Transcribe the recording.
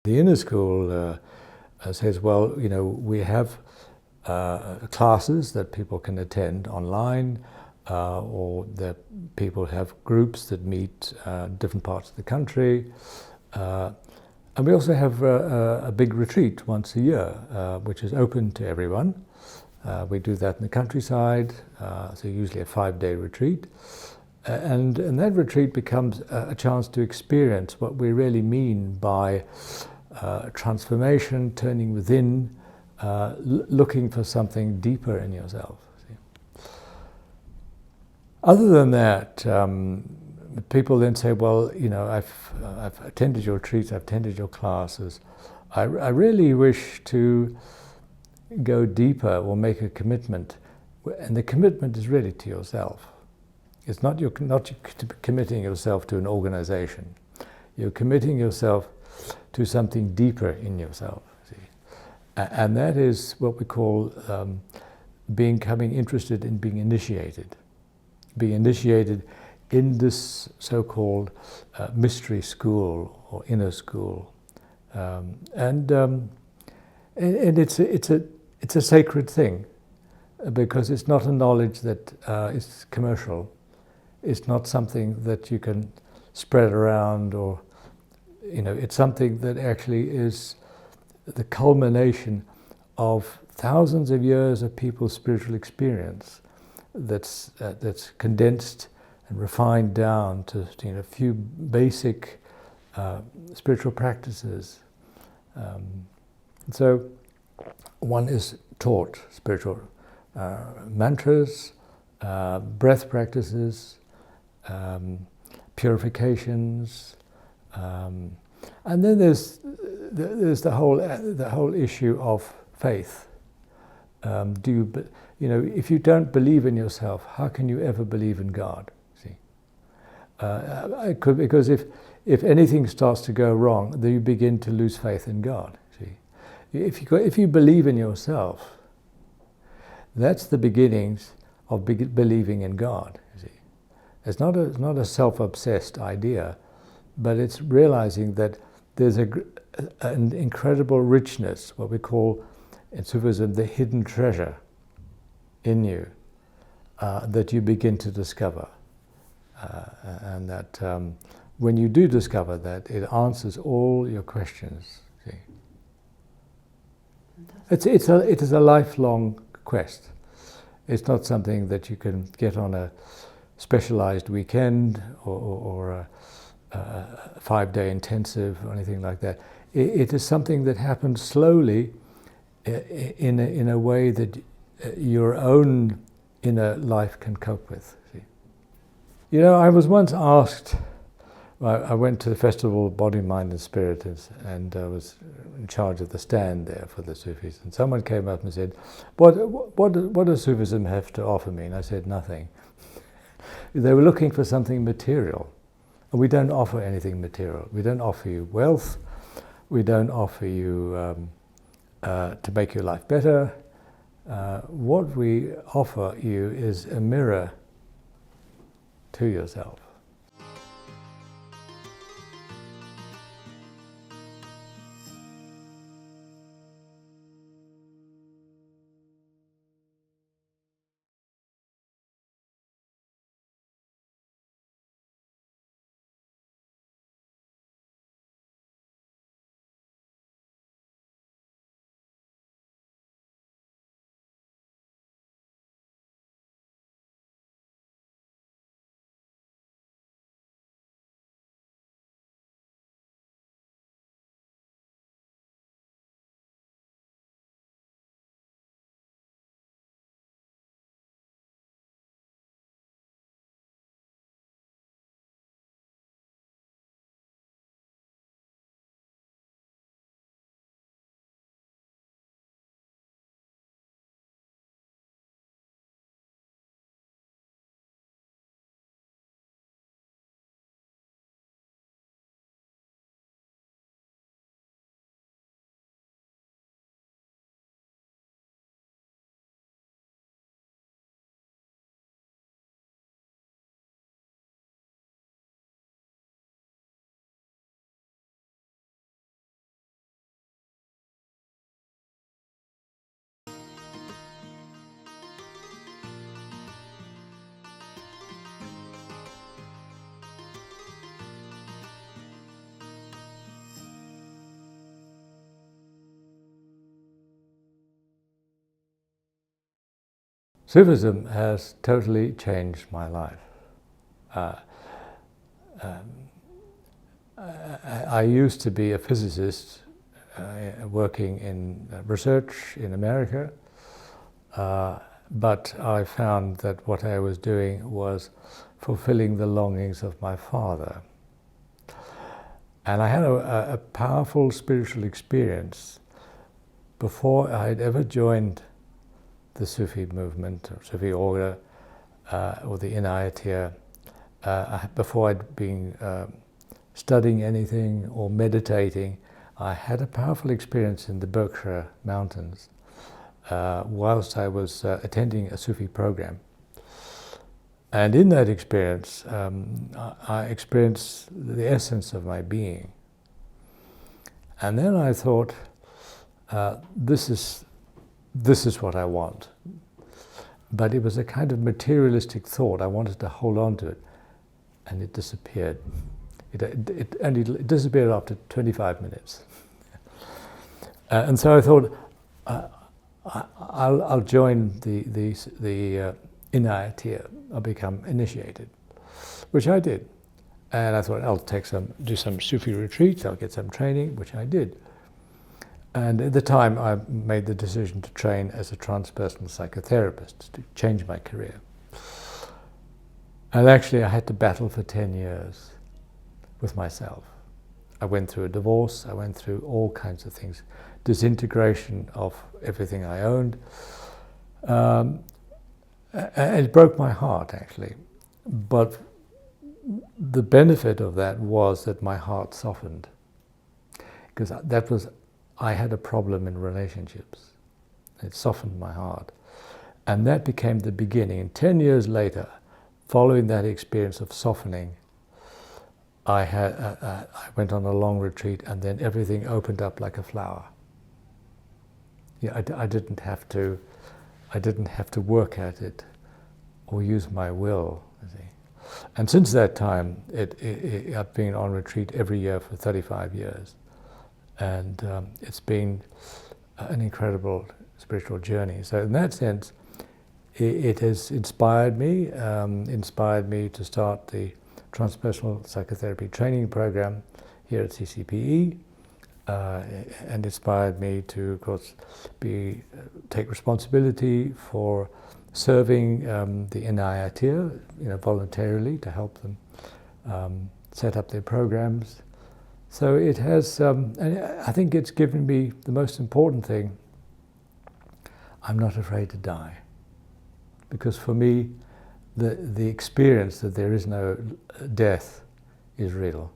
The inner school says, well, you know, we have classes that people can attend online, or that people have groups that meet different parts of the country. And we also have a big retreat once a year, which is open to everyone. We do that in the countryside, so usually a 5-day retreat. And that retreat becomes a chance to experience what we really mean by transformation, turning within, looking for something deeper in yourself. See? Other than that, people then say, well, you know, I've attended your retreats, I've attended your classes. I really wish to go deeper or make a commitment. And the commitment is really to yourself. It's not you're not committing yourself to an organization. You're committing yourself to something deeper in yourself. See? And that is what we call becoming interested in being initiated. Being initiated in this so-called mystery school or inner school. And it's a sacred thing, because it's not a knowledge that is commercial. It's not something that you can spread around, or, you know, it's something that actually is the culmination of thousands of years of people's spiritual experience that's condensed and refined down to, you know, a few basic spiritual practices. So one is taught spiritual mantras, breath practices, purifications, and then there's the whole issue of faith. You know, if you don't believe in yourself, how can you ever believe in God? See, because if anything starts to go wrong, then you begin to lose faith in God. See, if you believe in yourself, that's the beginnings of believing in God. You see, it's not a self-obsessed idea, but it's realizing that there's an incredible richness, what we call in Sufism the hidden treasure in you, that you begin to discover, and that when you do discover that, it answers all your questions. See? It is a lifelong quest. It's not something that you can get on a specialized weekend or a 5-day intensive or anything like that. It is something that happens slowly, in a way that your own inner life can cope with. See? You know, I was once asked, I went to the festival Body, Mind and Spirit, and I was in charge of the stand there for the Sufis, and someone came up and said, what does Sufism have to offer me? And I said, nothing. They were looking for something material, and we don't offer anything material. We don't offer you wealth, we don't offer you to make your life better. What we offer you is a mirror to yourself. Sufism has totally changed my life. I used to be a physicist working in research in America, but I found that what I was doing was fulfilling the longings of my father. And I had a powerful spiritual experience before I had ever joined the Sufi movement, or Sufi Order, or the Inayatiyya, before I'd been studying anything or meditating. I had a powerful experience in the Berkshire Mountains whilst I was attending a Sufi program. And in that experience, I experienced the essence of my being. And then I thought, this is what I want. But it was a kind of materialistic thought. I wanted to hold on to it, and it disappeared. It disappeared after 25 minutes. And so I thought, I'll join the Inayatiyya. I'll become initiated, which I did. And I thought, I'll do some Sufi retreats, I'll get some training, which I did. And at the time, I made the decision to train as a transpersonal psychotherapist, to change my career. And actually, I had to battle for 10 years with myself. I went through a divorce, I went through all kinds of things, disintegration of everything I owned. And it broke my heart, actually. But the benefit of that was that my heart softened, because I had a problem in relationships. It softened my heart. And that became the beginning. And 10 years later, following that experience of softening, I went on a long retreat, and then everything opened up like a flower. Yeah, I didn't have to work at it or use my will. You see. And since that time, I've been on retreat every year for 35 years. And it's been an incredible spiritual journey. So in that sense, it has inspired me to start the Transpersonal Psychotherapy Training Program here at CCPE, and inspired me to, of course, take responsibility for serving the Inayatiyya, voluntarily to help them set up their programs. So it has, and I think it's given me the most important thing. I'm not afraid to die, because for me, the experience that there is no death is real.